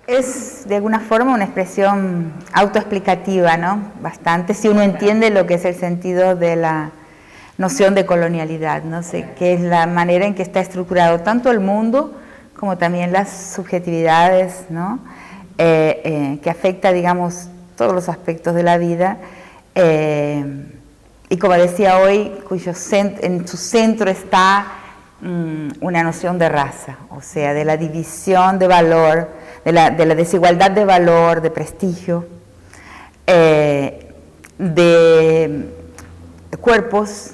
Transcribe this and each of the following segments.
Es de alguna forma una expresión autoexplicativa, ¿no? Bastante, si uno entiende lo que es el sentido de la noción de colonialidad, ¿no? Que es la manera en que está estructurado tanto el mundo como también las subjetividades, ¿no? Que afecta, digamos, todos los aspectos de la vida, y como decía hoy, en su centro está una noción de raza, o sea, de la división de valor, de la desigualdad de valor, de prestigio, de cuerpos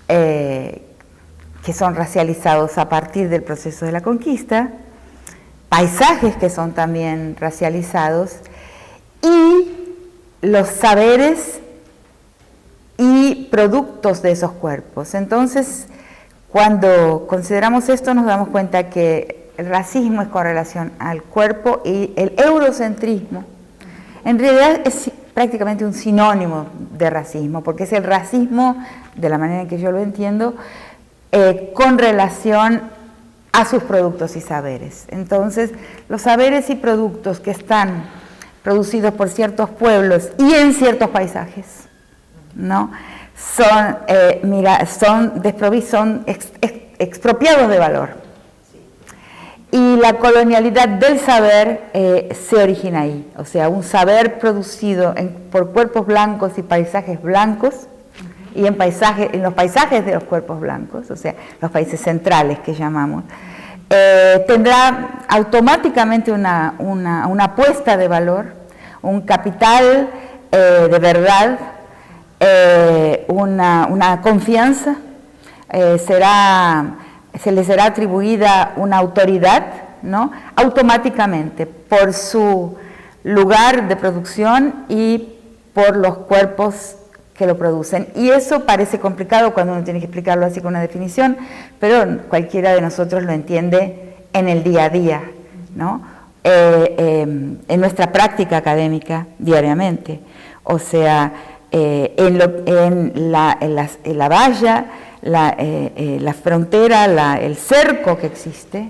que son racializados a partir del proceso de la conquista, paisajes que son también racializados, y los saberes y productos de esos cuerpos. Entonces, cuando consideramos esto, nos damos cuenta que el racismo es con relación al cuerpo, y el eurocentrismo en realidad es prácticamente un sinónimo de racismo, porque es el racismo, de la manera en que yo lo entiendo, con relación a sus productos y saberes. Entonces, los saberes y productos que están producidos por ciertos pueblos y en ciertos paisajes, ¿no? Son expropiados de valor. Y la colonialidad del saber se origina ahí, o sea, un saber producido por cuerpos blancos y paisajes blancos, y en los paisajes de los cuerpos blancos, o sea, los países centrales que llamamos, tendrá automáticamente una apuesta de valor, un capital de verdad, una confianza, se le será atribuida una autoridad, ¿no? Automáticamente por su lugar de producción y por los cuerpos que lo producen. Y eso parece complicado cuando uno tiene que explicarlo así con una definición, pero cualquiera de nosotros lo entiende en el día a día, ¿no? En nuestra práctica académica diariamente. O sea, en la valla, la frontera, el cerco que existe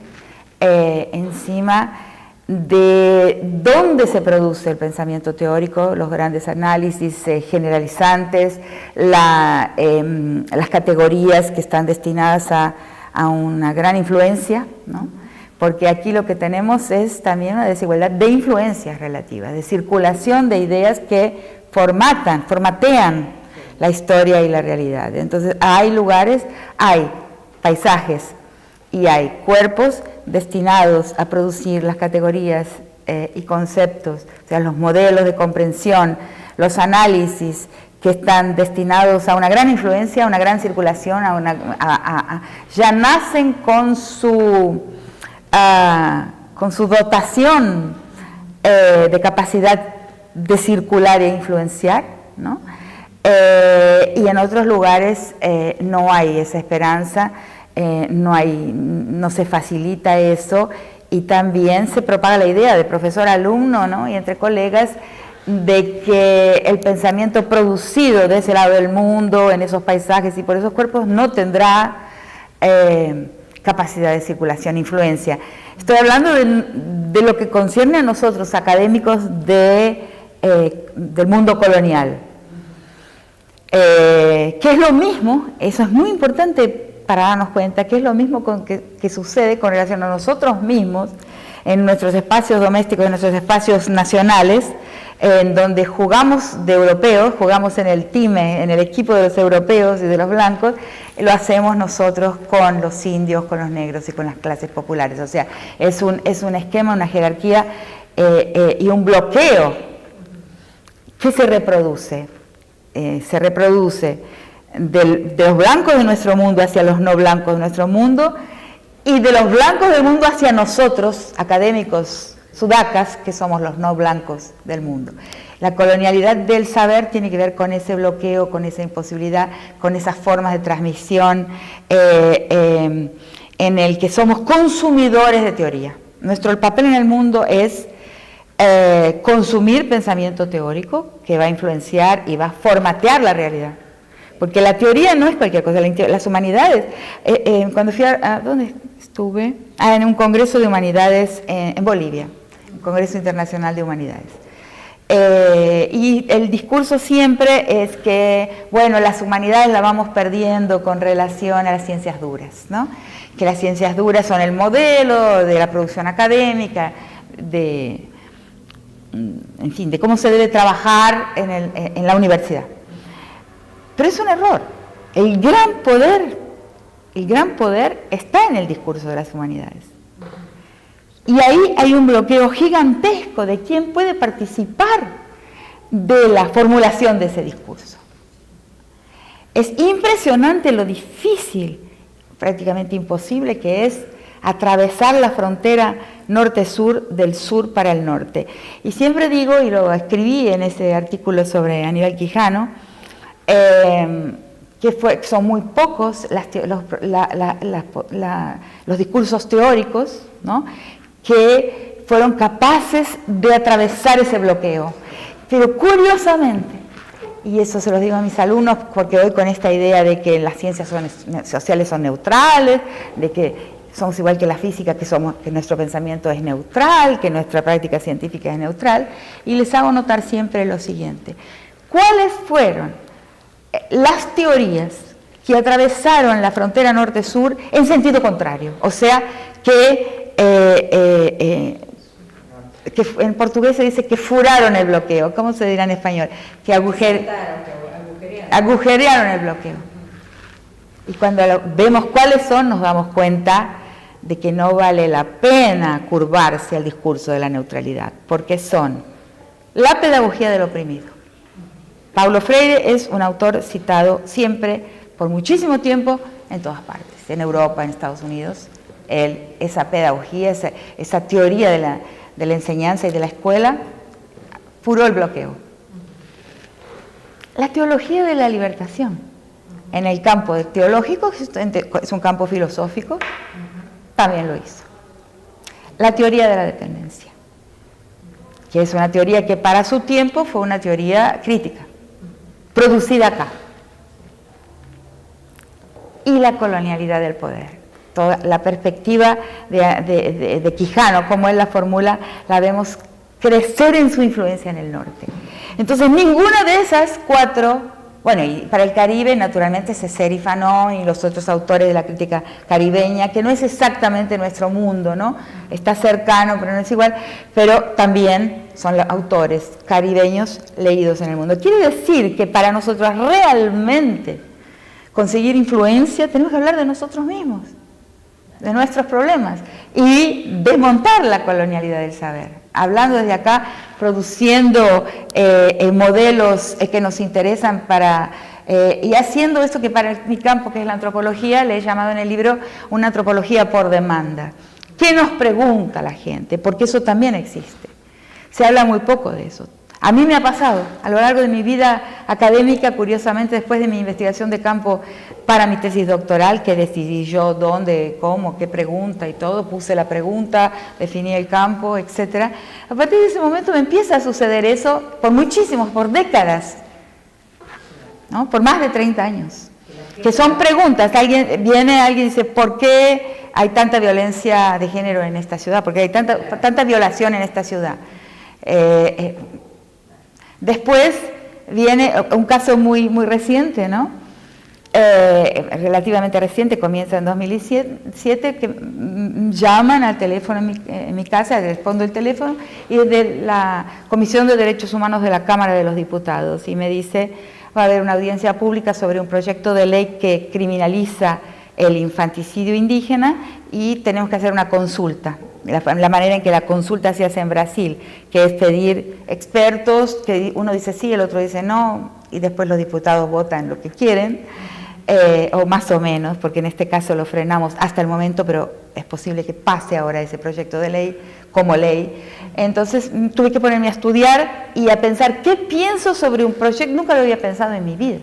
encima de dónde se produce el pensamiento teórico, los grandes análisis generalizantes, las categorías que están destinadas a una gran influencia, ¿no? Porque aquí lo que tenemos es también una desigualdad de influencias relativas, de circulación de ideas que formatean la historia y la realidad. Entonces hay lugares, hay paisajes y hay cuerpos destinados a producir las categorías y conceptos, o sea, los modelos de comprensión, los análisis que están destinados a una gran influencia, a una gran circulación, ya nacen con su dotación de capacidad de circular e influenciar, ¿no? Y en otros lugares no hay esa esperanza, no se facilita eso, y también se propaga la idea de profesor-alumno, ¿no? Y entre colegas, de que el pensamiento producido de ese lado del mundo, en esos paisajes y por esos cuerpos, no tendrá capacidad de circulación, influencia. Estoy hablando de lo que concierne a nosotros, académicos del mundo colonial. Que es lo mismo, eso es muy importante para darnos cuenta, que es lo mismo que sucede con relación a nosotros mismos, en nuestros espacios domésticos, en nuestros espacios nacionales, en donde jugamos de europeos, jugamos en el time, en el equipo de los europeos y de los blancos, lo hacemos nosotros con los indios, con los negros y con las clases populares. O sea, es un esquema, una jerarquía y un bloqueo que se reproduce de los blancos de nuestro mundo hacia los no blancos de nuestro mundo, y de los blancos del mundo hacia nosotros, académicos sudacas, que somos los no blancos del mundo. La colonialidad del saber tiene que ver con ese bloqueo, con esa imposibilidad, con esas formas de transmisión en el que somos consumidores de teoría. El papel en el mundo es consumir pensamiento teórico que va a influenciar y va a formatear la realidad. Porque la teoría no es cualquier cosa, las humanidades. Cuando fui ¿dónde estuve? En un congreso de humanidades en Bolivia. Congreso Internacional de Humanidades. Y el discurso siempre es que, bueno, las humanidades las vamos perdiendo con relación a las ciencias duras, ¿no? Que las ciencias duras son el modelo de la producción académica, en fin, de cómo se debe trabajar en la universidad. Pero es un error. El gran poder está en el discurso de las humanidades. Y ahí hay un bloqueo gigantesco de quién puede participar de la formulación de ese discurso. Es impresionante lo difícil, prácticamente imposible, que es atravesar la frontera norte-sur del sur para el norte. Y siempre digo, y lo escribí en ese artículo sobre Aníbal Quijano, que son muy pocos los discursos teóricos, ¿no?, que fueron capaces de atravesar ese bloqueo. Pero curiosamente, y eso se los digo a mis alumnos porque hoy con esta idea de que las ciencias sociales son neutrales, de que somos igual que la física, que nuestro pensamiento es neutral, que nuestra práctica científica es neutral, y les hago notar siempre lo siguiente: ¿cuáles fueron las teorías que atravesaron la frontera norte-sur en sentido contrario? O sea, que en portugués se dice que furaron el bloqueo. ¿Cómo se dirá en español? Que agujerearon el bloqueo. Y cuando vemos cuáles son, nos damos cuenta de que no vale la pena curvarse al discurso de la neutralidad, porque son la pedagogía del oprimido. Paulo Freire es un autor citado siempre, por muchísimo tiempo, en todas partes, en Europa, en Estados Unidos. Esa pedagogía, esa teoría de la enseñanza y de la escuela, furó el bloqueo. La teología de la libertación, en el campo teológico, es un campo filosófico, también lo hizo. La teoría de la dependencia, que es una teoría que para su tiempo fue una teoría crítica, producida acá. Y la colonialidad del poder. Toda la perspectiva de Quijano, como él la formula, la vemos crecer en su influencia en el norte. Entonces, ninguna de esas cuatro, bueno, y para el Caribe, naturalmente, Césaire y Fanon y los otros autores de la crítica caribeña, que no es exactamente nuestro mundo, ¿no? Está cercano, pero no es igual, pero también son los autores caribeños leídos en el mundo. Quiere decir que para nosotros realmente conseguir influencia, tenemos que hablar de nosotros mismos, de nuestros problemas, y desmontar la colonialidad del saber, hablando desde acá, produciendo modelos que nos interesan y haciendo esto que para mi campo, que es la antropología, le he llamado en el libro una antropología por demanda. ¿Qué nos pregunta la gente? Porque eso también existe. Se habla muy poco de eso. A mí me ha pasado, a lo largo de mi vida académica, curiosamente, después de mi investigación de campo para mi tesis doctoral, que decidí yo dónde, cómo, qué pregunta y todo, puse la pregunta, definí el campo, etc. A partir de ese momento me empieza a suceder eso por décadas, ¿no? Por más de 30 años, que son preguntas. Alguien dice, ¿por qué hay tanta violencia de género en esta ciudad? ¿Por qué hay tanta violación en esta ciudad? Después viene un caso muy, muy reciente, ¿no? Relativamente reciente, comienza en 2007, que llaman al teléfono en mi casa, respondo el teléfono, y es de la Comisión de Derechos Humanos de la Cámara de los Diputados, y me dice, va a haber una audiencia pública sobre un proyecto de ley que criminaliza el infanticidio indígena y tenemos que hacer una consulta. La manera en que la consulta se hace en Brasil, que es pedir expertos, que uno dice sí, el otro dice no, y después los diputados votan lo que quieren, o más o menos, porque en este caso lo frenamos hasta el momento, pero es posible que pase ahora ese proyecto de ley como ley. Entonces tuve que ponerme a estudiar y a pensar qué pienso sobre un proyecto, nunca lo había pensado en mi vida,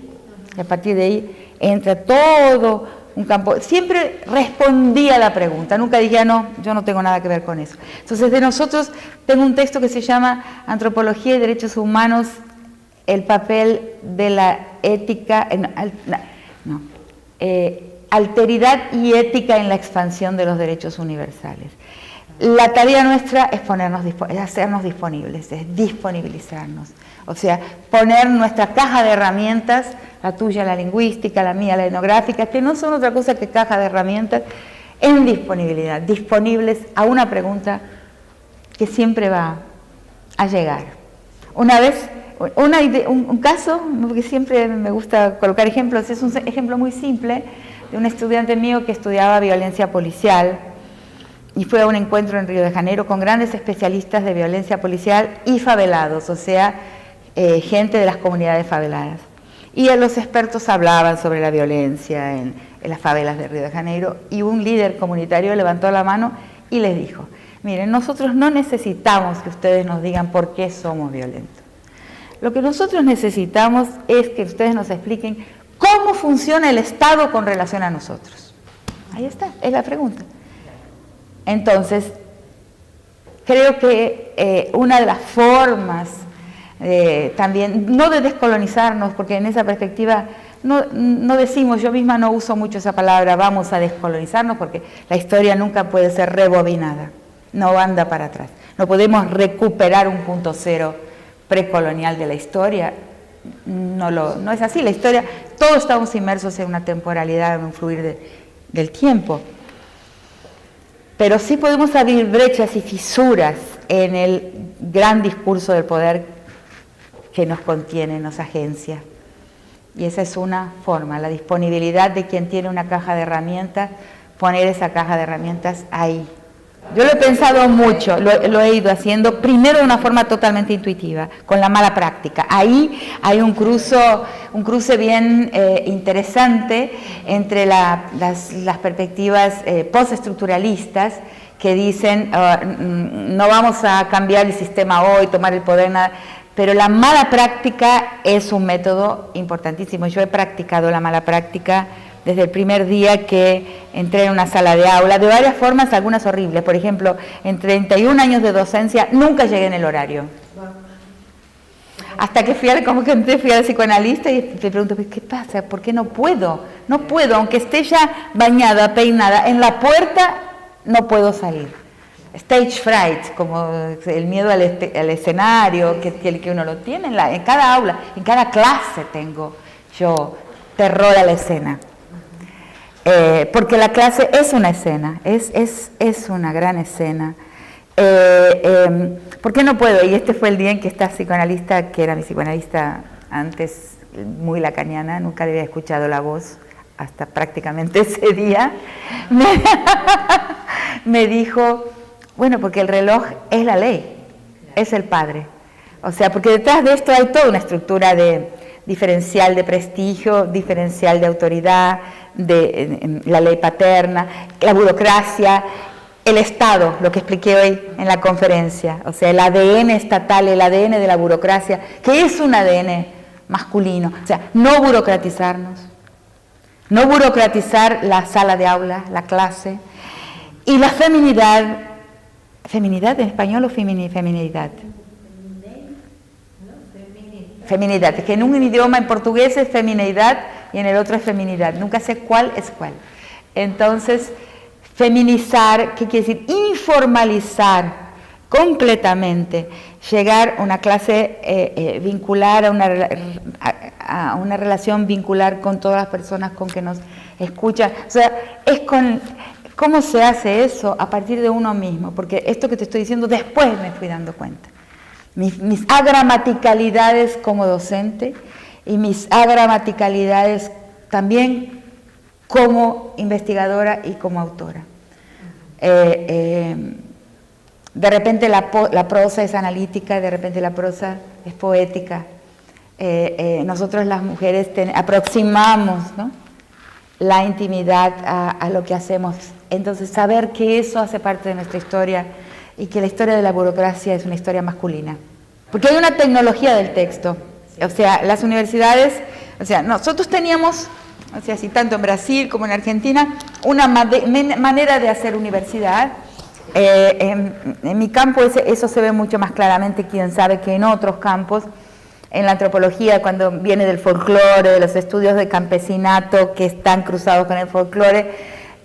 y a partir de ahí entra todo un campo. Siempre respondía a la pregunta, nunca dije, no, yo no tengo nada que ver con eso. Entonces, de nosotros tengo un texto que se llama Antropología y Derechos Humanos, el papel de la ética, alteridad y ética en la expansión de los derechos universales. La tarea nuestra es hacernos disponibles, es disponibilizarnos. O sea, poner nuestra caja de herramientas, la tuya, la lingüística, la mía, la etnográfica, que no son otra cosa que caja de herramientas, en disponibilidad, disponibles a una pregunta que siempre va a llegar. Una vez, un caso, porque siempre me gusta colocar ejemplos, es un ejemplo muy simple de un estudiante mío que estudiaba violencia policial y fue a un encuentro en Río de Janeiro con grandes especialistas de violencia policial y favelados, o sea, gente de las comunidades faveladas. Y los expertos hablaban sobre la violencia en las favelas de Río de Janeiro y un líder comunitario levantó la mano y les dijo: miren, nosotros no necesitamos que ustedes nos digan por qué somos violentos. Lo que nosotros necesitamos es que ustedes nos expliquen cómo funciona el Estado con relación a nosotros. Ahí está, es la pregunta. Entonces, creo que una de las formas también, no de descolonizarnos, porque en esa perspectiva no decimos, yo misma no uso mucho esa palabra, vamos a descolonizarnos, porque la historia nunca puede ser rebobinada, no anda para atrás. No podemos recuperar un punto cero precolonial de la historia, no es así. La historia, todos estamos inmersos en una temporalidad, en un fluir del tiempo. Pero sí podemos abrir brechas y fisuras en el gran discurso del poder que nos contiene, nos agencia. Y esa es una forma, la disponibilidad de quien tiene una caja de herramientas, poner esa caja de herramientas ahí. Yo lo he pensado mucho, lo he ido haciendo, primero de una forma totalmente intuitiva, con la mala práctica. Ahí hay un cruce bien interesante entre las perspectivas postestructuralistas que dicen no vamos a cambiar el sistema hoy, tomar el poder, nada. Pero la mala práctica es un método importantísimo. Yo he practicado la mala práctica desde el primer día que entré en una sala de aula, de varias formas, algunas horribles. Por ejemplo, en 31 años de docencia nunca llegué en el horario. Hasta que fui al psicoanalista y te pregunto, ¿qué pasa? ¿Por qué no puedo? No puedo, aunque esté ya bañada, peinada, en la puerta no puedo salir. Stage fright, como el miedo al escenario, que uno lo tiene en cada aula, en cada clase tengo yo terror a la escena. Porque la clase es una escena, es una gran escena. ¿Por qué no puedo? Y este fue el día en que esta psicoanalista, que era mi psicoanalista antes, muy lacaniana, nunca le había escuchado la voz hasta prácticamente ese día, me dijo, bueno, porque el reloj es la ley, es el padre. O sea, porque detrás de esto hay toda una estructura diferencial de prestigio, diferencial de autoridad, de la ley paterna, la burocracia, el Estado, lo que expliqué hoy en la conferencia, o sea, el ADN estatal, el ADN de la burocracia, que es un ADN masculino, o sea, no burocratizarnos, no burocratizar la sala de aula, la clase, y la feminidad en español o feminidad. Feminidad, que en un idioma en portugués es feminidad y en el otro es feminidad, nunca sé cuál es cuál. Entonces, feminizar, ¿qué quiere decir? Informalizar completamente, llegar a una clase vincular, a una relación vincular con todas las personas con que nos escuchan. O sea, ¿cómo se hace eso? A partir de uno mismo, porque esto que te estoy diciendo después me fui dando cuenta. Mis agramaticalidades como docente y mis agramaticalidades también como investigadora y como autora. De repente la prosa es analítica, de repente la prosa es poética. Nosotros las mujeres aproximamos, ¿no?, la intimidad a lo que hacemos. Entonces, saber que eso hace parte de nuestra historia y que la historia de la burocracia es una historia masculina. Porque hay una tecnología del texto. O sea, las universidades, o sea, nosotros teníamos, o sea, si tanto en Brasil como en Argentina, una manera de hacer universidad. En mi campo eso se ve mucho más claramente, quién sabe, que en otros campos. En la antropología, cuando viene del folclore, de los estudios de campesinato que están cruzados con el folclore,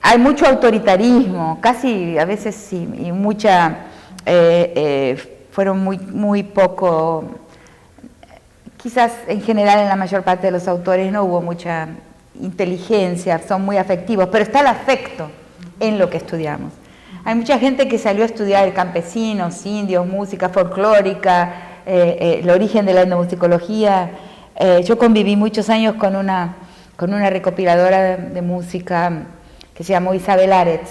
hay mucho autoritarismo, casi a veces sí, y fueron muy poco, quizás en general en la mayor parte de los autores no hubo mucha inteligencia, son muy afectivos, pero está el afecto en lo que estudiamos. Hay mucha gente que salió a estudiar campesinos, indios, música folclórica, el origen de la etnomusicología. Yo conviví muchos años con una recopiladora de música que se llamó Isabel Aretz,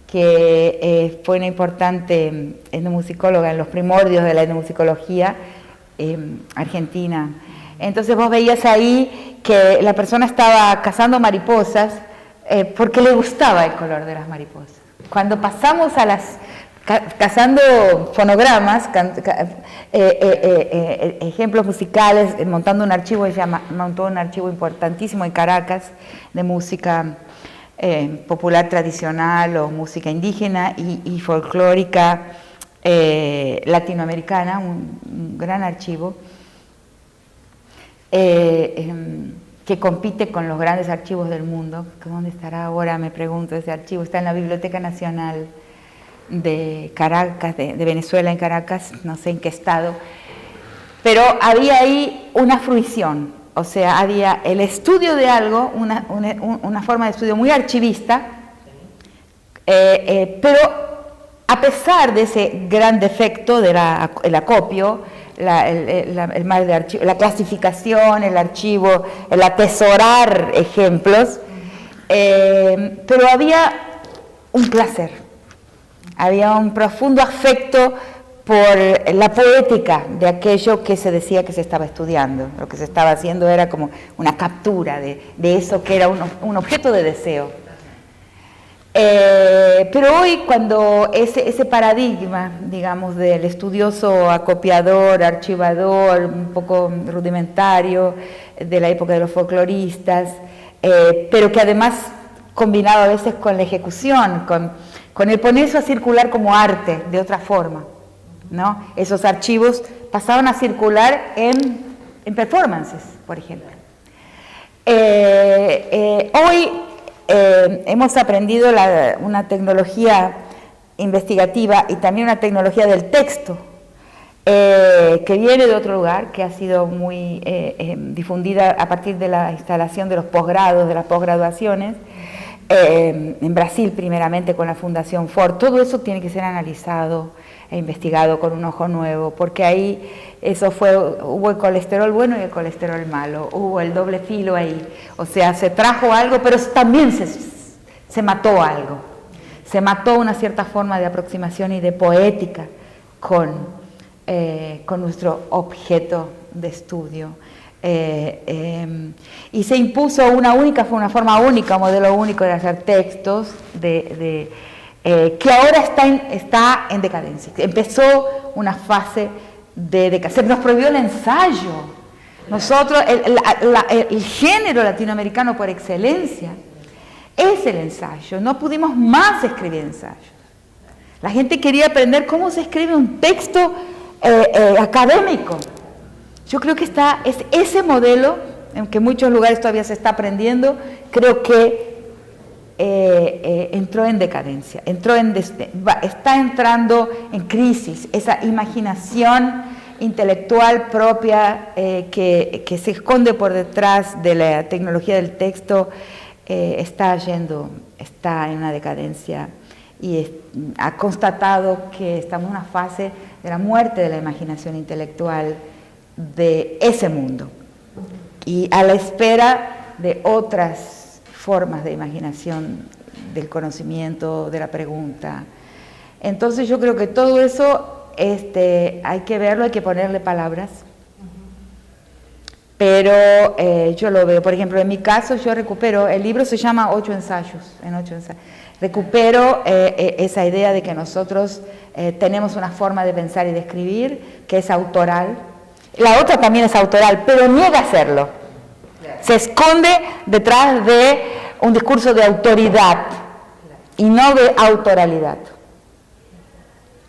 que fue una importante etnomusicóloga en los primordios de la etnomusicología argentina. Entonces vos veías ahí que la persona estaba cazando mariposas porque le gustaba el color de las mariposas. Cuando pasamos a cazando fonogramas, ejemplos musicales, montando un archivo, ella montó un archivo importantísimo en Caracas de música popular tradicional o música indígena y folclórica latinoamericana, un gran archivo que compite con los grandes archivos del mundo. ¿Dónde estará ahora? Me pregunto, ese archivo está en la Biblioteca Nacional de Caracas, de Venezuela, en Caracas, no sé en qué estado, pero había ahí una fruición, o sea, había el estudio de algo, una forma de estudio muy archivista, pero a pesar de ese gran defecto del acopio, el mal de archivo, la clasificación, el archivo, el atesorar ejemplos, pero había un placer, había un profundo afecto por la poética de aquello que se decía que se estaba estudiando. Lo que se estaba haciendo era como una captura de eso que era un objeto de deseo. Pero hoy, cuando ese paradigma, digamos, del estudioso acopiador, archivador, un poco rudimentario, de la época de los folcloristas, pero que además combinado a veces con la ejecución, con el poner eso a circular como arte, de otra forma, ¿no? Esos archivos pasaban a circular en performances, por ejemplo. Hoy hemos aprendido una tecnología investigativa y también una tecnología del texto que viene de otro lugar, que ha sido muy difundida a partir de la instalación de los posgrados, de las posgraduaciones, en Brasil primeramente con la Fundación Ford. Todo eso tiene que ser analizado e investigado con un ojo nuevo, porque ahí hubo el colesterol bueno y el colesterol malo, hubo el doble filo ahí, o sea, se trajo algo, pero también se mató algo, se mató una cierta forma de aproximación y de poética con nuestro objeto de estudio. Y se impuso una forma única, un modelo único de hacer textos, que ahora está en decadencia. Empezó una fase de decadencia. Se nos prohibió el ensayo. Nosotros, el género latinoamericano por excelencia es el ensayo. No pudimos más escribir ensayos. La gente quería aprender cómo se escribe un texto académico. Yo creo que es ese modelo, en que en muchos lugares todavía se está aprendiendo, creo que entró en decadencia, está entrando en crisis. Esa imaginación intelectual propia que se esconde por detrás de la tecnología del texto está en una decadencia y ha constatado que estamos en una fase de la muerte de la imaginación intelectual de ese mundo y a la espera de otras formas de imaginación del conocimiento, de la pregunta. Entonces yo creo que todo eso hay que verlo, hay que ponerle palabras, pero yo lo veo, por ejemplo, en mi caso yo recupero, el libro se llama 8 ensayos, recupero esa idea de que nosotros tenemos una forma de pensar y de escribir que es autoral. La otra también es autoral, pero niega hacerlo. Se esconde detrás de un discurso de autoridad y no de autoralidad.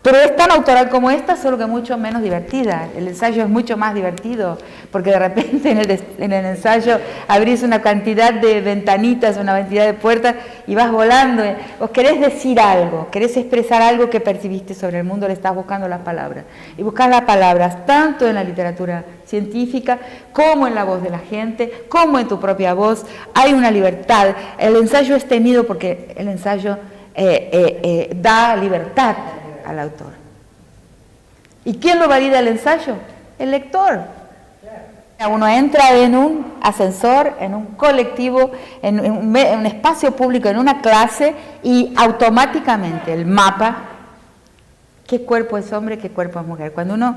Pero es tan autoral como esta, solo que mucho menos divertida. El ensayo es mucho más divertido, porque de repente en el ensayo abrís una cantidad de ventanitas, una cantidad de puertas y vas volando. Vos querés decir algo, querés expresar algo que percibiste sobre el mundo, le estás buscando las palabras. Y buscás las palabras tanto en la literatura científica como en la voz de la gente, como en tu propia voz. Hay una libertad. El ensayo es temido porque el ensayo da libertad al autor. ¿Y quién lo valida el ensayo? El lector. Uno entra en un ascensor, en un colectivo, en un espacio público, en una clase, y automáticamente el mapa, qué cuerpo es hombre, qué cuerpo es mujer. Cuando uno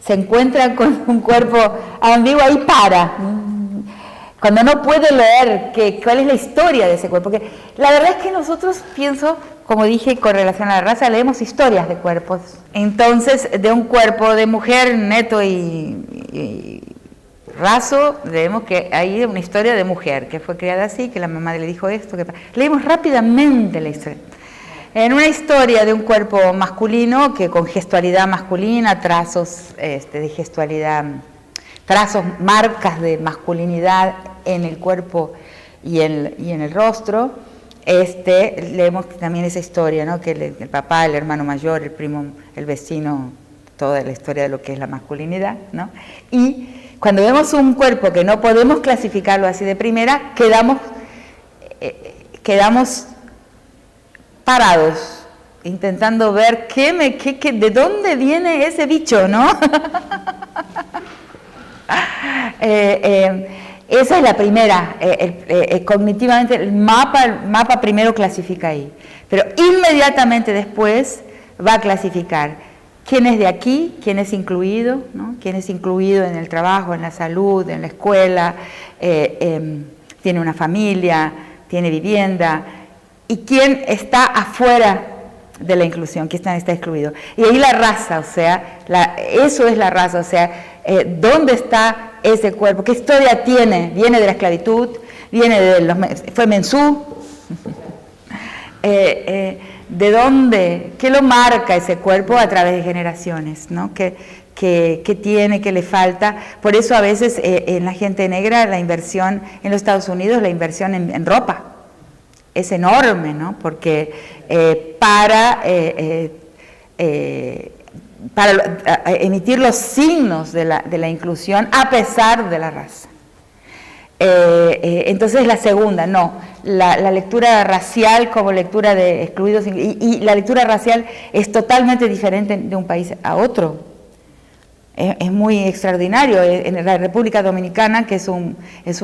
se encuentra con un cuerpo ambiguo, ahí para. Cuando no puede leer cuál es la historia de ese cuerpo. Porque la verdad es que nosotros, pienso, como dije, con relación a la raza, leemos historias de cuerpos. Entonces, de un cuerpo de mujer neto y raso, leemos que hay una historia de mujer, que fue criada así, que la mamá le dijo esto. Leemos rápidamente la historia. En una historia de un cuerpo masculino, que con gestualidad masculina, trazos de gestualidad, trazos, marcas de masculinidad en el cuerpo y en el rostro, leemos también esa historia, ¿no? Que el papá, el hermano mayor, el primo, el vecino, toda la historia de lo que es la masculinidad, ¿no? Y cuando vemos un cuerpo que no podemos clasificarlo así de primera, quedamos parados, intentando ver de dónde viene ese bicho, ¿no? Esa es la primera, cognitivamente el mapa primero clasifica ahí, pero inmediatamente después va a clasificar quién es de aquí, quién es incluido, ¿no? Quién es incluido en el trabajo, en la salud, en la escuela, tiene una familia, tiene vivienda, y quién está afuera de la inclusión, quién está excluido. Y ahí la raza, o sea, eso es la raza, o sea, ¿dónde está ese cuerpo? ¿Qué historia tiene? Viene de la esclavitud, fue mensú. ¿De dónde? ¿Qué lo marca ese cuerpo a través de generaciones? ¿No? ¿Qué tiene? ¿Qué le falta? Por eso a veces en la gente negra la inversión, en los Estados Unidos la inversión en ropa es enorme, ¿no? Porque para emitir los signos de la inclusión a pesar de la raza. Entonces la segunda, no, la lectura racial como lectura de excluidos, y la lectura racial es totalmente diferente de un país a otro. Es muy extraordinario. En la República Dominicana, que es un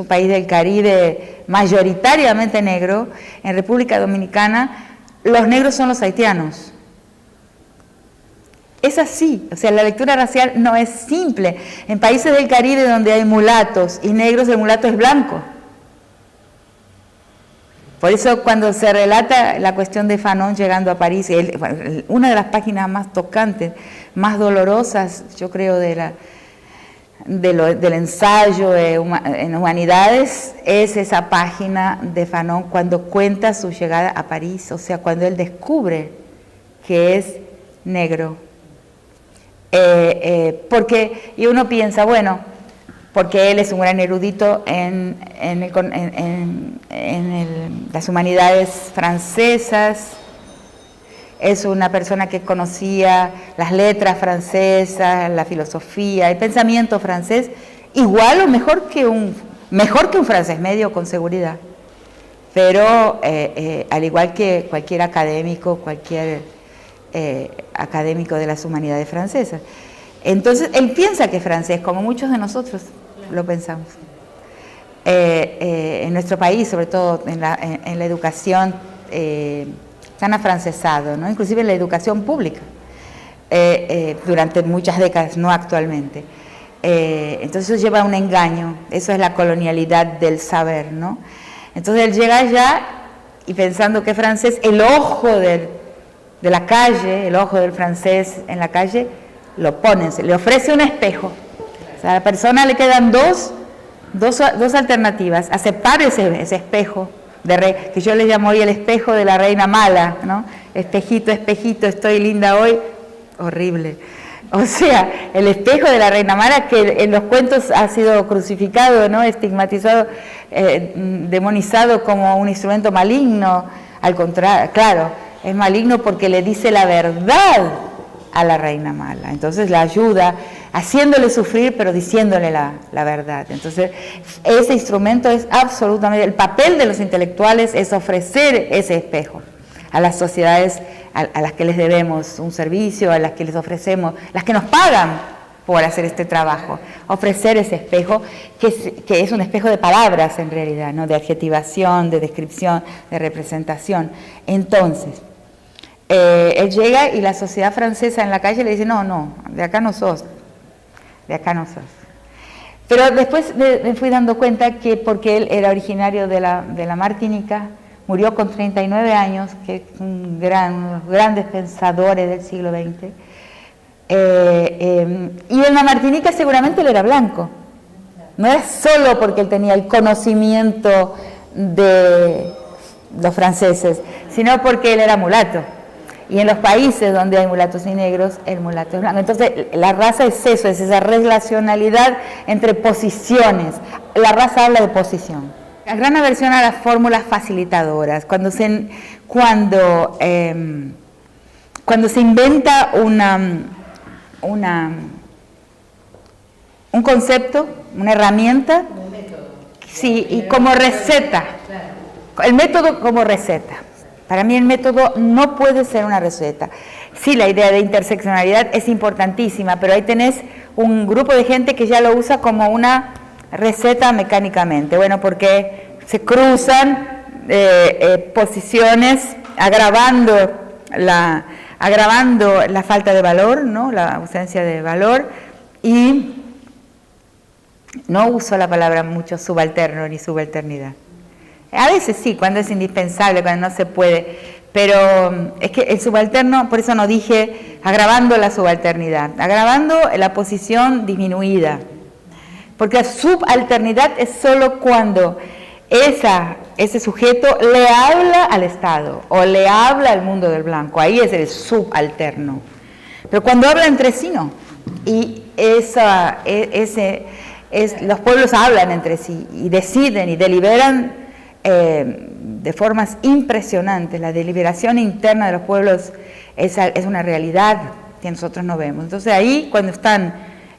país del Caribe mayoritariamente negro, en República Dominicana los negros son los haitianos. Es así, o sea, la lectura racial no es simple. En países del Caribe donde hay mulatos y negros, el mulato es blanco. Por eso cuando se relata la cuestión de Fanon llegando a París, una de las páginas más tocantes, más dolorosas, yo creo, del ensayo en humanidades, es esa página de Fanon cuando cuenta su llegada a París, o sea, cuando él descubre que es negro. Y uno piensa, bueno, porque él es un gran erudito en las humanidades francesas, es una persona que conocía las letras francesas, la filosofía, el pensamiento francés, igual o mejor que un francés medio, con seguridad, pero al igual que cualquier académico, académico de las humanidades francesas. Entonces, él piensa que es francés, como muchos de nosotros lo pensamos. En nuestro país, sobre todo en la educación, tan afrancesado, ¿no? Inclusive en la educación pública, durante muchas décadas, no actualmente. Entonces eso lleva a un engaño, eso es la colonialidad del saber, ¿no? Entonces él llega allá y pensando que es francés, el ojo de la calle, el ojo del francés en la calle, lo ponen, le ofrece un espejo. O sea, a la persona le quedan dos alternativas: aceptar ese espejo de rey, que yo le llamo hoy el espejo de la reina mala, ¿no? Espejito, espejito, estoy linda hoy, horrible. O sea, el espejo de la reina Mara, que en los cuentos ha sido crucificado, ¿no? Estigmatizado, demonizado como un instrumento maligno. Al contrario, claro, es maligno porque le dice la verdad a la reina mala. Entonces la ayuda, haciéndole sufrir, pero diciéndole la verdad. Entonces, ese instrumento es absolutamente... El papel de los intelectuales es ofrecer ese espejo a las sociedades a las que les debemos un servicio, a las que les ofrecemos, las que nos pagan por hacer este trabajo, ofrecer ese espejo, que es un espejo de palabras en realidad, ¿no? De adjetivación, de descripción, de representación. Entonces, él llega y la sociedad francesa en la calle le dice, no, de acá no sos, de acá no sos. Pero después me fui dando cuenta que porque él era originario de la Martinica, murió con 39 años, que es unos grandes pensadores del siglo XX, y en la Martinica seguramente él era blanco. No era solo porque él tenía el conocimiento de los franceses, sino porque él era mulato. Y en los países donde hay mulatos y negros, el mulato es blanco. Entonces, la raza es eso, es esa relacionalidad entre posiciones. La raza habla de posición. La gran aversión a las fórmulas facilitadoras, cuando se inventa un concepto, una herramienta, sí, y como receta, el método como receta. Para mí el método no puede ser una receta. Sí, la idea de interseccionalidad es importantísima, pero ahí tenés un grupo de gente que ya lo usa como una receta mecánicamente. Bueno, porque se cruzan posiciones agravando la falta de valor, ¿no? La ausencia de valor, y no uso la palabra mucho subalterno ni subalternidad. A veces sí, cuando es indispensable, cuando no se puede, pero es que el subalterno, por eso no dije agravando la subalternidad, agravando la posición disminuida, porque la subalternidad es solo cuando ese sujeto le habla al Estado o le habla al mundo del blanco, ahí es el subalterno, pero cuando habla entre sí no, y los pueblos hablan entre sí y deciden y deliberan de formas impresionantes. La deliberación interna de los pueblos es una realidad que nosotros no vemos. Entonces ahí, cuando están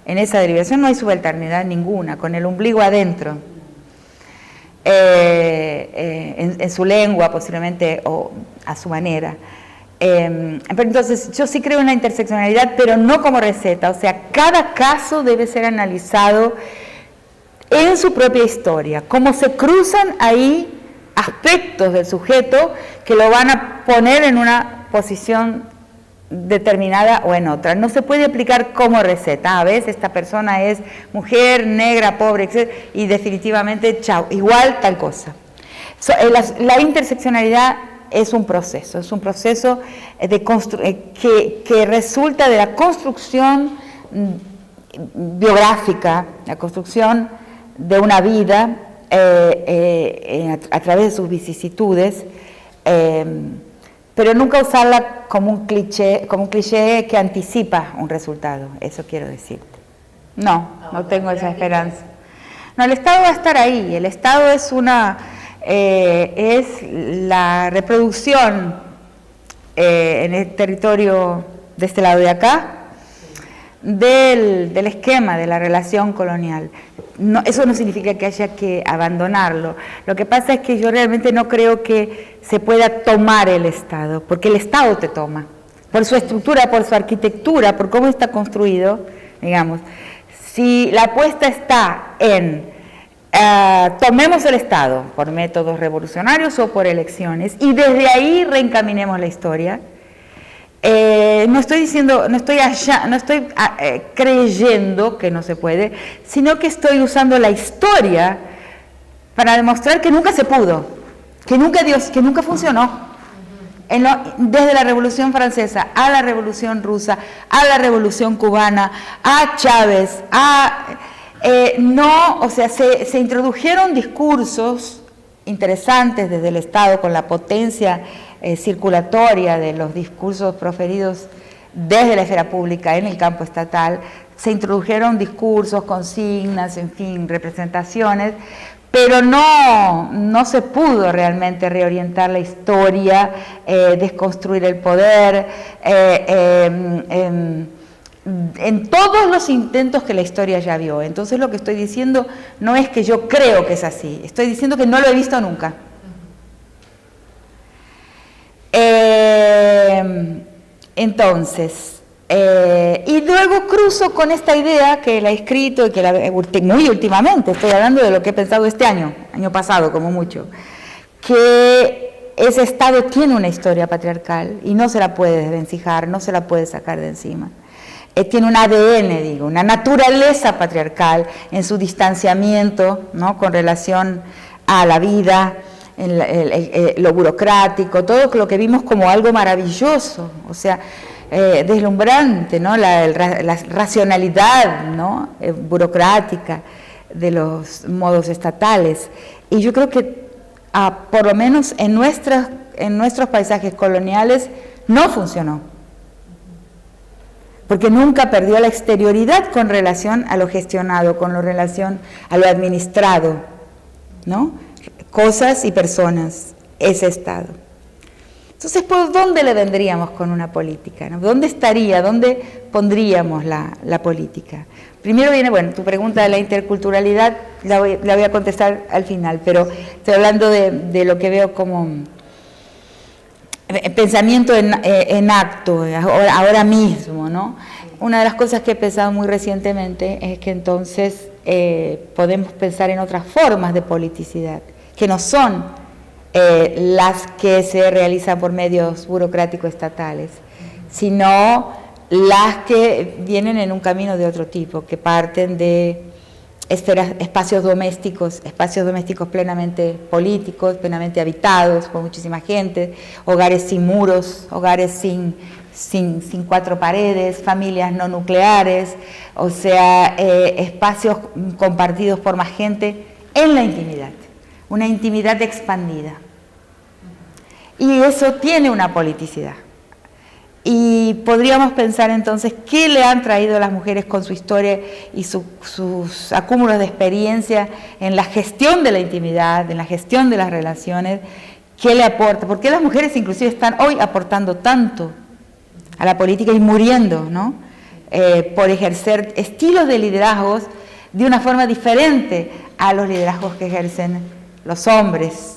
en esa deliberación, no hay subalternidad ninguna, con el ombligo adentro, en su lengua posiblemente o a su manera. Pero entonces yo sí creo en la interseccionalidad, pero no como receta. O sea, cada caso debe ser analizado en su propia historia, cómo se cruzan ahí aspectos del sujeto que lo van a poner en una posición determinada o en otra. No se puede aplicar como receta. A veces esta persona es mujer, negra, pobre, etc. Y definitivamente, chao, igual tal cosa. La interseccionalidad es un proceso que resulta de la construcción biográfica, la construcción de una vida a través de sus vicisitudes, pero nunca usarla como un cliché que anticipa un resultado. Eso quiero decirte. No tengo esa esperanza. No, el Estado va a estar ahí. El Estado es la reproducción en el territorio de este lado de acá del esquema de la relación colonial. No, eso no significa que haya que abandonarlo. Lo que pasa es que yo realmente no creo que se pueda tomar el Estado, porque el Estado te toma, por su estructura, por su arquitectura, por cómo está construido, digamos. Si la apuesta está en tomemos el Estado por métodos revolucionarios o por elecciones y desde ahí reencaminemos la historia, no estoy creyendo que no se puede, sino que estoy usando la historia para demostrar que nunca se pudo, que nunca funcionó. Desde la Revolución Francesa a la Revolución Rusa, a la Revolución Cubana, a Chávez, se introdujeron discursos interesantes desde el Estado con la potencia circulatoria de los discursos proferidos desde la esfera pública en el campo estatal, se introdujeron discursos, consignas, en fin, representaciones, pero no se pudo realmente reorientar la historia, desconstruir el poder, en todos los intentos que la historia ya vio. Entonces lo que estoy diciendo no es que yo creo que es así, estoy diciendo que no lo he visto nunca. Entonces, y luego cruzo con esta idea que la he escrito y que la muy últimamente, estoy hablando de lo que he pensado este año pasado como mucho, que ese Estado tiene una historia patriarcal y no se la puede desvencijar, no se la puede sacar de encima. Tiene un ADN, digo, una naturaleza patriarcal en su distanciamiento, ¿no?, con relación a la vida, lo burocrático, todo lo que vimos como algo maravilloso, o sea, deslumbrante, ¿no?, la racionalidad, ¿no?, burocrática de los modos estatales. Y yo creo que, por lo menos en nuestros paisajes coloniales, no funcionó, porque nunca perdió la exterioridad con relación a lo gestionado, con relación a lo administrado, ¿no?, cosas y personas, ese Estado. Entonces, ¿por dónde le vendríamos con una política, ¿no? ¿Dónde estaría, dónde pondríamos la política? Primero viene, bueno, tu pregunta de la interculturalidad, la voy a contestar al final, pero estoy hablando de lo que veo como pensamiento en acto, ahora mismo, ¿no? Una de las cosas que he pensado muy recientemente es que entonces podemos pensar en otras formas de politicidad, que no son las que se realizan por medios burocráticos estatales, sino las que vienen en un camino de otro tipo, que parten de espacios domésticos plenamente políticos, plenamente habitados por muchísima gente, hogares sin muros, hogares sin cuatro paredes, familias no nucleares, o sea, espacios compartidos por más gente en la intimidad, una intimidad expandida. Y eso tiene una politicidad. Y podríamos pensar entonces qué le han traído las mujeres con su historia y sus acúmulos de experiencia en la gestión de la intimidad, en la gestión de las relaciones, qué le aporta, por qué las mujeres inclusive están hoy aportando tanto a la política y muriendo, ¿no?, por ejercer estilos de liderazgos de una forma diferente a los liderazgos que ejercen los hombres.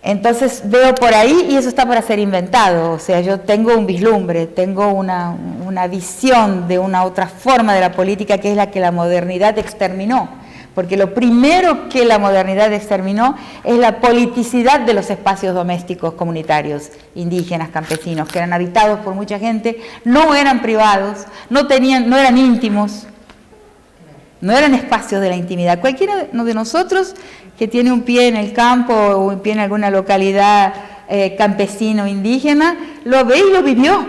Entonces veo por ahí, y eso está para ser inventado, o sea, yo tengo un vislumbre, tengo una visión de una otra forma de la política que es la que la modernidad exterminó, porque lo primero que la modernidad exterminó es la politicidad de los espacios domésticos comunitarios, indígenas, campesinos, que eran habitados por mucha gente, no eran privados, no eran íntimos, no eran espacios de la intimidad. Cualquiera de nosotros que tiene un pie en el campo o un pie en alguna localidad campesino indígena, lo ve y lo vivió,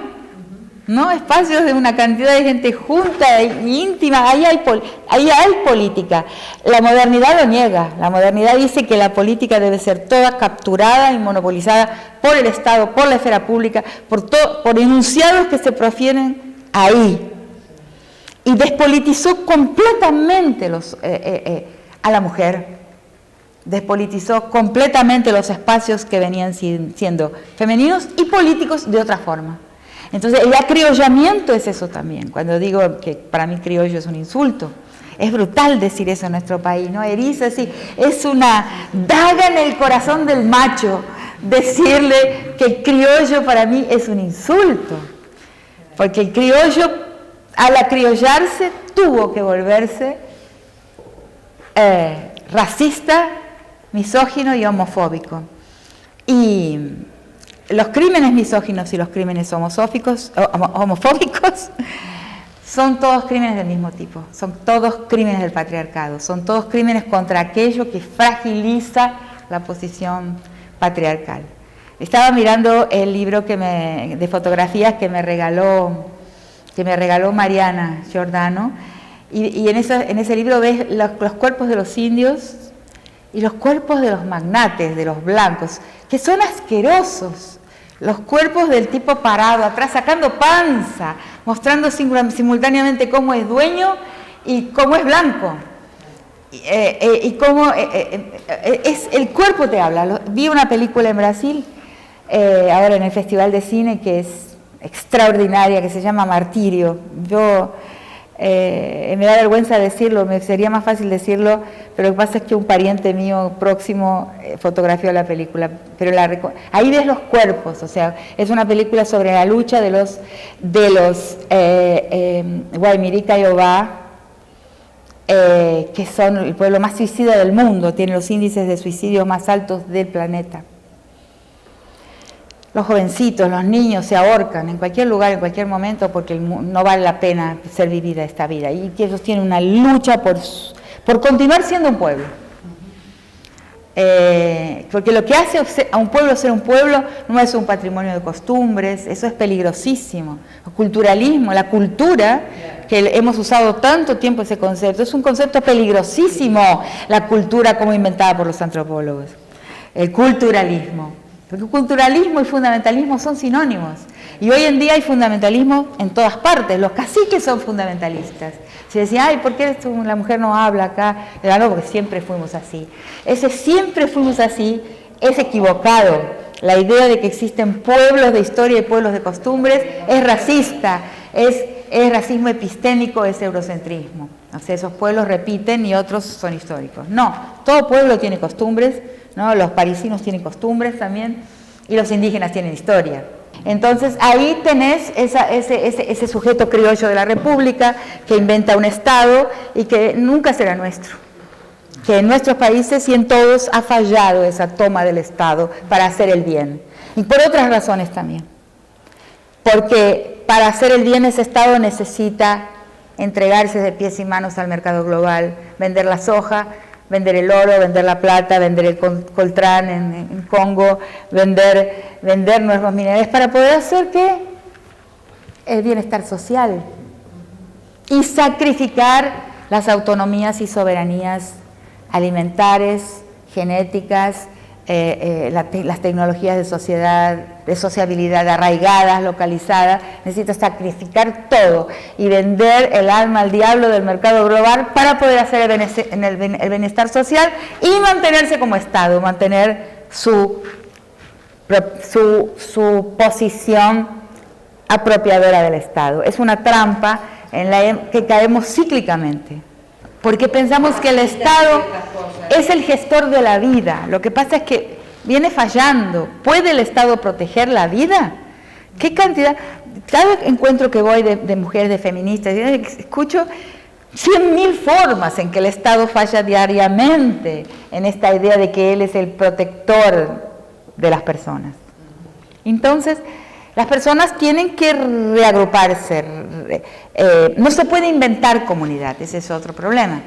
¿no? Espacios de una cantidad de gente junta, íntima, ahí hay política. La modernidad lo niega, la modernidad dice que la política debe ser toda capturada y monopolizada por el Estado, por la esfera pública, por enunciados que se profieren ahí. Y despolitizó completamente a la mujer, despolitizó completamente los espacios que venían siendo femeninos y políticos de otra forma. Entonces el acriollamiento es eso también. Cuando digo que para mí criollo es un insulto, es brutal decir eso en nuestro país, ¿no? Eriza, así, es una daga en el corazón del macho decirle que el criollo para mí es un insulto, porque el criollo, al acriollarse, tuvo que volverse racista, misógino y homofóbico. Y los crímenes misóginos y los crímenes homofóbicos son todos crímenes del mismo tipo, son todos crímenes del patriarcado, son todos crímenes contra aquello que fragiliza la posición patriarcal. Estaba mirando el libro de fotografías que me regaló Mariana Giordano, y en ese libro ves los cuerpos de los indios y los cuerpos de los magnates, de los blancos, que son asquerosos. Los cuerpos del tipo parado atrás, sacando panza, mostrando simultáneamente cómo es dueño y cómo es blanco. Y cómo es, el cuerpo te habla. Vi una película en Brasil, ahora en el Festival de Cine, que es extraordinaria, que se llama Martirio. Yo me da vergüenza decirlo, me sería más fácil decirlo, pero lo que pasa es que un pariente mío próximo fotografió la película, pero ahí ves los cuerpos, o sea, es una película sobre la lucha de los Guaymirí Caiobá, que son el pueblo más suicida del mundo, tiene los índices de suicidio más altos del planeta. Los jovencitos, los niños se ahorcan en cualquier lugar, en cualquier momento, porque no vale la pena ser vivida esta vida. Y que ellos tienen una lucha por continuar siendo un pueblo. Porque lo que hace a un pueblo ser un pueblo no es un patrimonio de costumbres, eso es peligrosísimo. El culturalismo, la cultura, que hemos usado tanto tiempo ese concepto, es un concepto peligrosísimo, la cultura como inventada por los antropólogos. El culturalismo. Porque culturalismo y fundamentalismo son sinónimos. Y hoy en día hay fundamentalismo en todas partes. Los caciques son fundamentalistas. Se decía, ay, ¿por qué la mujer no habla acá? No, porque siempre fuimos así. Ese siempre fuimos así es equivocado. La idea de que existen pueblos de historia y pueblos de costumbres es racista, es racismo epistémico, es eurocentrismo. O sea, esos pueblos repiten y otros son históricos. No, todo pueblo tiene costumbres, ¿no? Los parisinos tienen costumbres también y los indígenas tienen historia. Entonces ahí tenés ese sujeto criollo de la República que inventa un Estado y que nunca será nuestro. Que en nuestros países y en todos ha fallado esa toma del Estado para hacer el bien. Y por otras razones también. Porque para hacer el bien ese Estado necesita entregarse de pies y manos al mercado global, vender la soja, vender el oro, vender la plata, vender el coltrán en Congo, vender nuevos minerales para poder hacer ¿qué? El bienestar social y sacrificar las autonomías y soberanías alimentares, genéticas, las tecnologías de sociabilidad arraigadas, localizadas. Necesita sacrificar todo y vender el alma al diablo del mercado global para poder hacer el bienestar social y mantenerse como Estado, mantener su posición apropiadora del Estado. Es una trampa en la que caemos cíclicamente, porque pensamos que el Estado es el gestor de la vida. Lo que pasa es que viene fallando. ¿Puede el Estado proteger la vida? ¿Qué cantidad? Cada encuentro que voy de mujeres, de feministas, escucho 100.000 formas en que el Estado falla diariamente en esta idea de que él es el protector de las personas. Entonces, las personas tienen que reagruparse. No se puede inventar comunidad, ese es otro problema.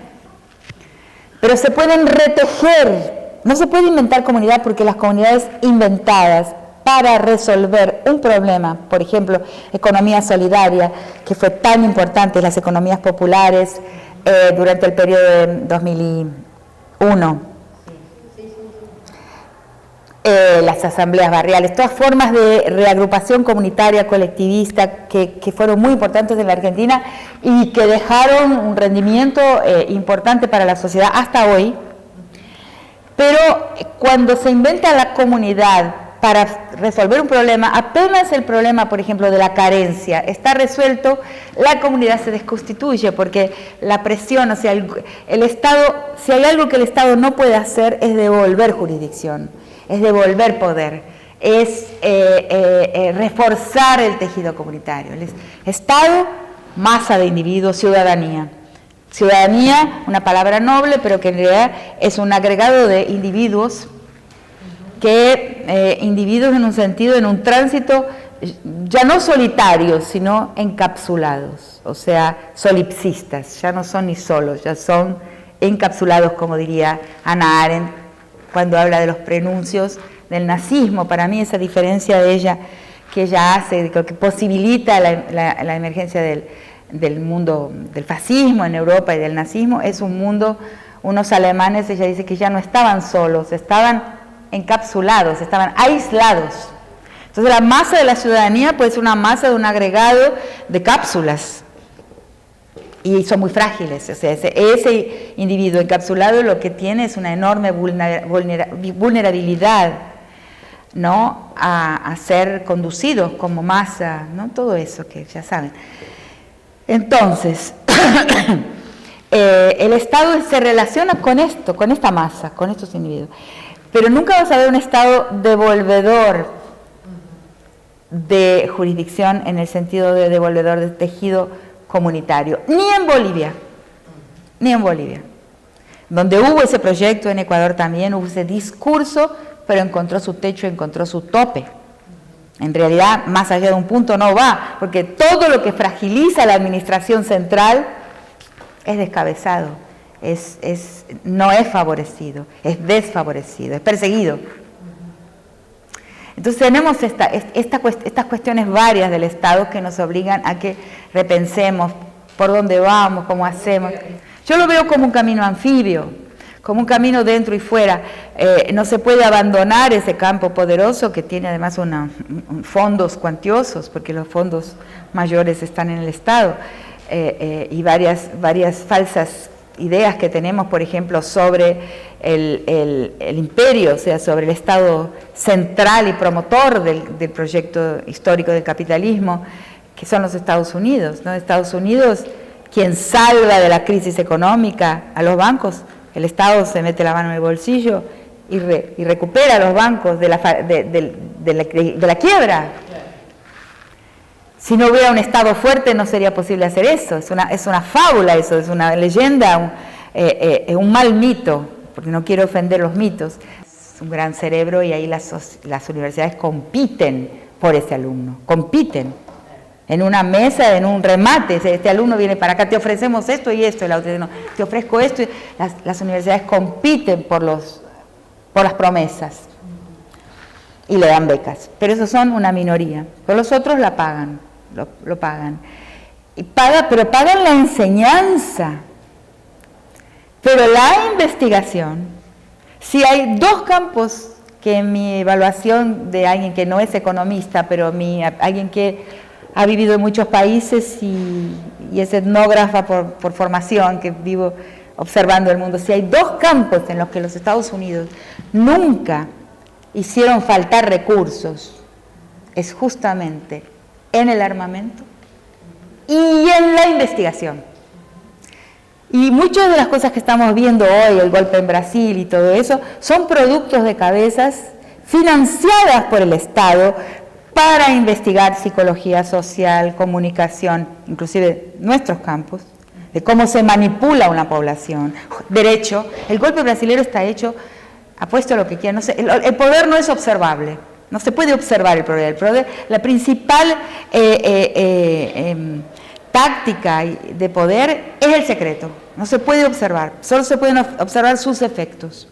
Pero se pueden retejer. No se puede inventar comunidad porque las comunidades inventadas para resolver un problema, por ejemplo, economía solidaria, que fue tan importante, las economías populares durante el periodo de 2001. Las asambleas barriales, todas formas de reagrupación comunitaria, colectivista, que fueron muy importantes en la Argentina y que dejaron un rendimiento importante para la sociedad hasta hoy. Pero cuando se inventa la comunidad para resolver un problema, apenas el problema, por ejemplo, de la carencia está resuelto, la comunidad se desconstituye, porque la presión, o sea, el Estado, si hay algo que el Estado no puede hacer es devolver jurisdicción, es devolver poder, es reforzar el tejido comunitario. El Estado, masa de individuos, ciudadanía. Ciudadanía, una palabra noble, pero que en realidad es un agregado de individuos, individuos en un sentido, en un tránsito, ya no solitarios, sino encapsulados, o sea, solipsistas, ya no son ni solos, ya son encapsulados, como diría Hannah Arendt, cuando habla de los prenuncios del nazismo. Para mí esa diferencia de ella, que ella hace, que posibilita la emergencia del mundo del fascismo en Europa y del nazismo, es un mundo, unos alemanes, ella dice que ya no estaban solos, estaban encapsulados, estaban aislados. Entonces la masa de la ciudadanía puede ser una masa de un agregado de cápsulas y son muy frágiles. O sea, ese individuo encapsulado lo que tiene es una enorme vulnerabilidad, ¿no?, a ser conducidos como masa, ¿no?, todo eso que ya saben. Entonces, el Estado se relaciona con esto, con esta masa, con estos individuos, pero nunca vas a ver un Estado devolvedor de jurisdicción en el sentido de devolvedor de tejido comunitario, ni en Bolivia, donde hubo ese proyecto. En Ecuador también hubo ese discurso, pero encontró su techo, encontró su tope. En realidad, más allá de un punto no va, porque todo lo que fragiliza la administración central es descabezado, no es favorecido, es desfavorecido, es perseguido. Entonces tenemos estas cuestiones varias del Estado que nos obligan a que repensemos por dónde vamos, cómo hacemos. Yo lo veo como un camino anfibio, como un camino dentro y fuera. No se puede abandonar ese campo poderoso que tiene además fondos cuantiosos, porque los fondos mayores están en el Estado, y varias falsas ideas que tenemos, por ejemplo, sobre el imperio, o sea, sobre el Estado central y promotor del proyecto histórico del capitalismo, que son los Estados Unidos, ¿no? Estados Unidos, quien salva de la crisis económica a los bancos. El Estado se mete la mano en el bolsillo y recupera a los bancos de la quiebra. Si no hubiera un Estado fuerte no sería posible hacer eso. Es una fábula eso, es una leyenda, un mal mito, porque no quiero ofender los mitos. Es un gran cerebro y ahí las universidades compiten por ese alumno, compiten. En una mesa, en un remate, este alumno viene para acá, te ofrecemos esto y esto, y la otra no, te ofrezco esto. Las universidades compiten por las promesas y le dan becas, pero esos son una minoría. Pero los otros la pagan, lo pagan. Pero pagan la enseñanza. Pero la investigación, si hay dos campos que en mi evaluación de alguien que no es economista, pero alguien que ha vivido en muchos países y es etnógrafa por formación, que vivo observando el mundo, si hay dos campos en los que los Estados Unidos nunca hicieron faltar recursos, es justamente en el armamento y en la investigación. Y muchas de las cosas que estamos viendo hoy, el golpe en Brasil y todo eso, son productos de cabezas financiadas por el Estado para investigar psicología social, comunicación, inclusive nuestros campos, de cómo se manipula una población. Derecho, el golpe brasilero está hecho, apuesto a lo que quieran, no sé, el poder no es observable, no se puede observar el poder, la principal táctica de poder es el secreto, no se puede observar, solo se pueden observar sus efectos.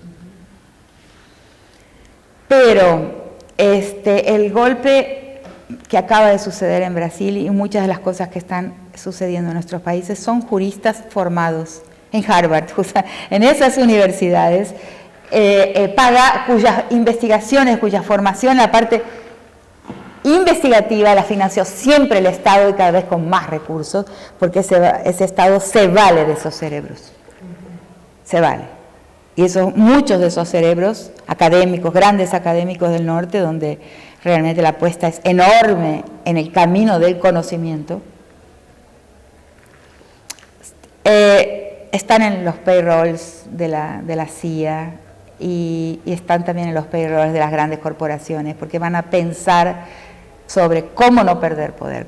Pero el golpe que acaba de suceder en Brasil y muchas de las cosas que están sucediendo en nuestros países son juristas formados en Harvard, en esas universidades, cuyas investigaciones, cuya formación, la parte investigativa la financió siempre el Estado y cada vez con más recursos, porque ese Estado se vale de esos cerebros, se vale. Y muchos de esos cerebros académicos, grandes académicos del norte, donde realmente la apuesta es enorme en el camino del conocimiento, están en los payrolls de la CIA y están también en los payrolls de las grandes corporaciones, porque van a pensar sobre cómo no perder poder.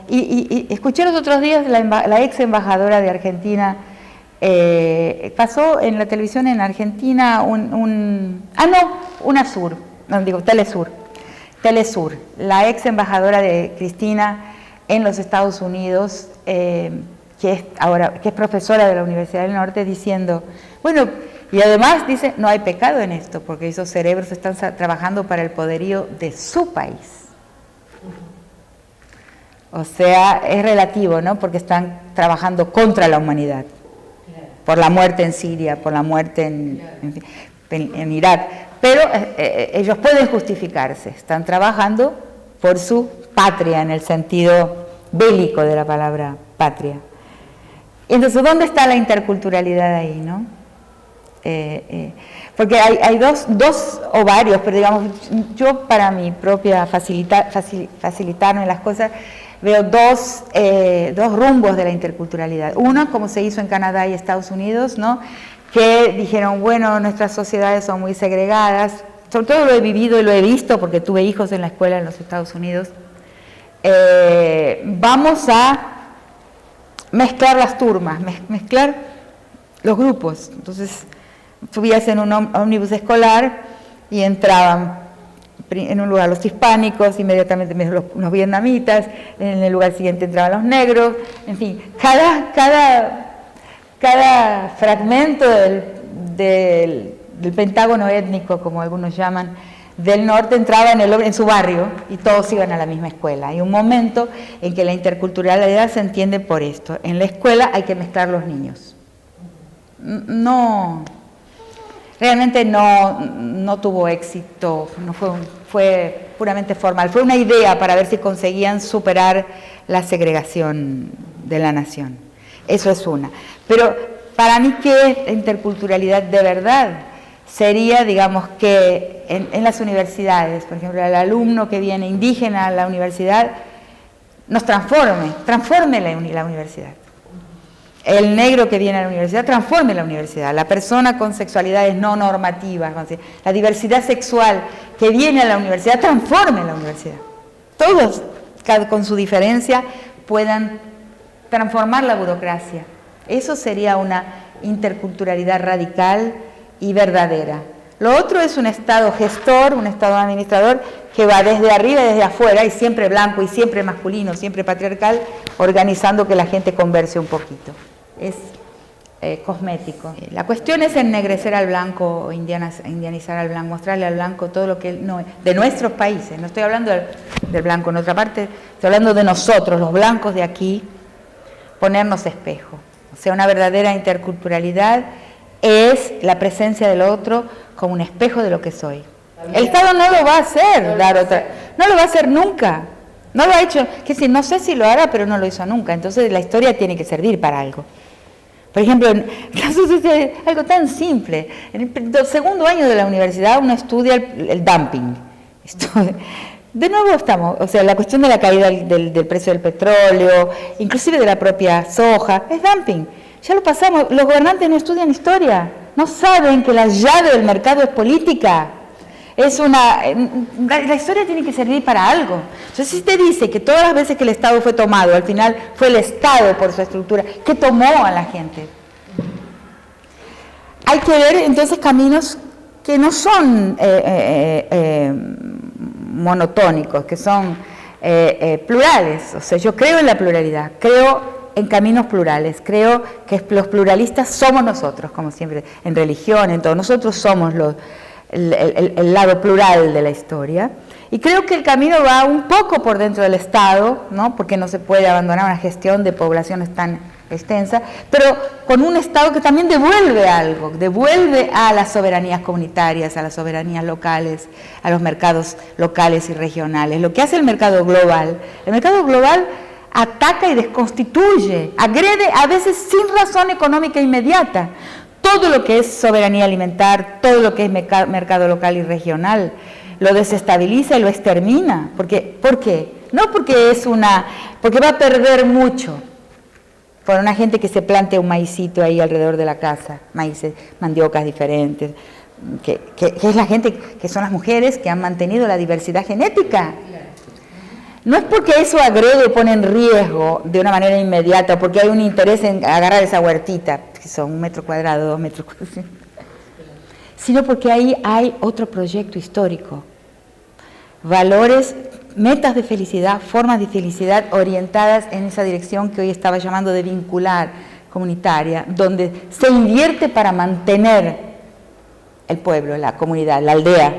Y escuché los otros días la ex embajadora de Argentina. Pasó en la televisión en Argentina Telesur, la ex embajadora de Cristina en los Estados Unidos, que es profesora de la Universidad del Norte, diciendo, bueno, y además dice, no hay pecado en esto, porque esos cerebros están trabajando para el poderío de su país. O sea, es relativo, ¿no? Porque están trabajando contra la humanidad. Por la muerte en Siria, por la muerte en Irak, pero ellos pueden justificarse, están trabajando por su patria, en el sentido bélico de la palabra patria. Entonces, ¿dónde está la interculturalidad ahí, no? Porque hay dos o varios, pero digamos, yo para mi propia facilitarme las cosas, veo dos rumbos de la interculturalidad. Uno, como se hizo en Canadá y Estados Unidos, ¿no? Que dijeron, bueno, nuestras sociedades son muy segregadas, sobre todo lo he vivido y lo he visto porque tuve hijos en la escuela en los Estados Unidos, vamos a mezclar las turmas, mezclar los grupos. Entonces, subías en un ómnibus escolar y entraban en un lugar los hispánicos, inmediatamente los vietnamitas, en el lugar siguiente entraban los negros, en fin, cada fragmento del pentágono étnico, como algunos llaman, del norte entraba en su barrio y todos iban a la misma escuela. Hay un momento en que la interculturalidad se entiende por esto. En la escuela hay que mezclar los niños. Realmente no tuvo éxito, fue puramente formal. Fue una idea para ver si conseguían superar la segregación de la nación. Eso es una. Pero para mí, ¿qué es interculturalidad de verdad? Sería, digamos, que en las universidades, por ejemplo, el alumno que viene indígena a la universidad nos transforme la universidad. El negro que viene a la universidad transforme la universidad. La persona con sexualidades no normativas, vamos a decir, la diversidad sexual que viene a la universidad transforme la universidad. Todos, con su diferencia, puedan transformar la burocracia. Eso sería una interculturalidad radical y verdadera. Lo otro es un Estado gestor, un Estado administrador que va desde arriba y desde afuera, y siempre blanco, y siempre masculino, siempre patriarcal, organizando que la gente converse un poquito. Es cosmético. La cuestión es ennegrecer al blanco, indianizar al blanco, mostrarle al blanco todo lo que él no es, de nuestros países. No estoy hablando del blanco en otra parte, estoy hablando de nosotros, los blancos de aquí, ponernos espejo. O sea, una verdadera interculturalidad es la presencia del otro como un espejo de lo que soy. El Estado no lo va a hacer, no lo va a hacer nunca. No lo ha hecho, que decir, no sé si lo hará, pero no lo hizo nunca. Entonces la historia tiene que servir para algo. Por ejemplo, algo tan simple. En el segundo año de la universidad uno estudia el dumping. De nuevo estamos, o sea, la cuestión de la caída del precio del petróleo, inclusive de la propia soja, es dumping. Ya lo pasamos, los gobernantes no estudian historia, no saben que la llave del mercado es política. La historia tiene que servir para algo. Entonces, si te dice que todas las veces que el Estado fue tomado, al final fue el Estado por su estructura que tomó a la gente. Hay que ver entonces caminos que no son monotónicos, que son plurales. O sea, yo creo en la pluralidad, creo en caminos plurales, creo que los pluralistas somos nosotros, como siempre, en religión, en todo. Nosotros somos el lado plural de la historia, y creo que el camino va un poco por dentro del Estado, ¿no? Porque no se puede abandonar una gestión de poblaciones tan extensa, pero con un Estado que también devuelve algo, devuelve a las soberanías comunitarias, a las soberanías locales, a los mercados locales y regionales. Lo que hace el mercado global ataca y desconstituye, agrede a veces sin razón económica inmediata, todo lo que es soberanía alimentar, todo lo que es mercado local y regional, lo desestabiliza y lo extermina. ¿Por qué? No porque porque va a perder mucho por una gente que se plantea un maicito ahí alrededor de la casa, maíces, mandiocas diferentes, que es la gente, que son las mujeres que han mantenido la diversidad genética. No es porque eso agrede o pone en riesgo de una manera inmediata, porque hay un interés en agarrar esa huertita, que son 1 metro cuadrado, 2 metros cuadrados, sino porque ahí hay otro proyecto histórico. Valores, metas de felicidad, formas de felicidad orientadas en esa dirección que hoy estaba llamando de vincular comunitaria, donde se invierte para mantener el pueblo, la comunidad, la aldea.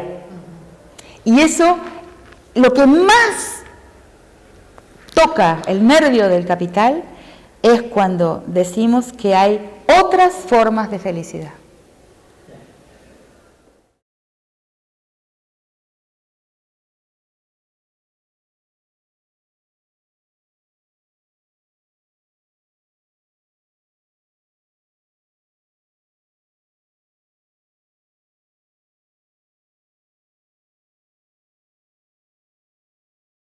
Y eso, lo que más toca el nervio del capital es cuando decimos que hay otras formas de felicidad.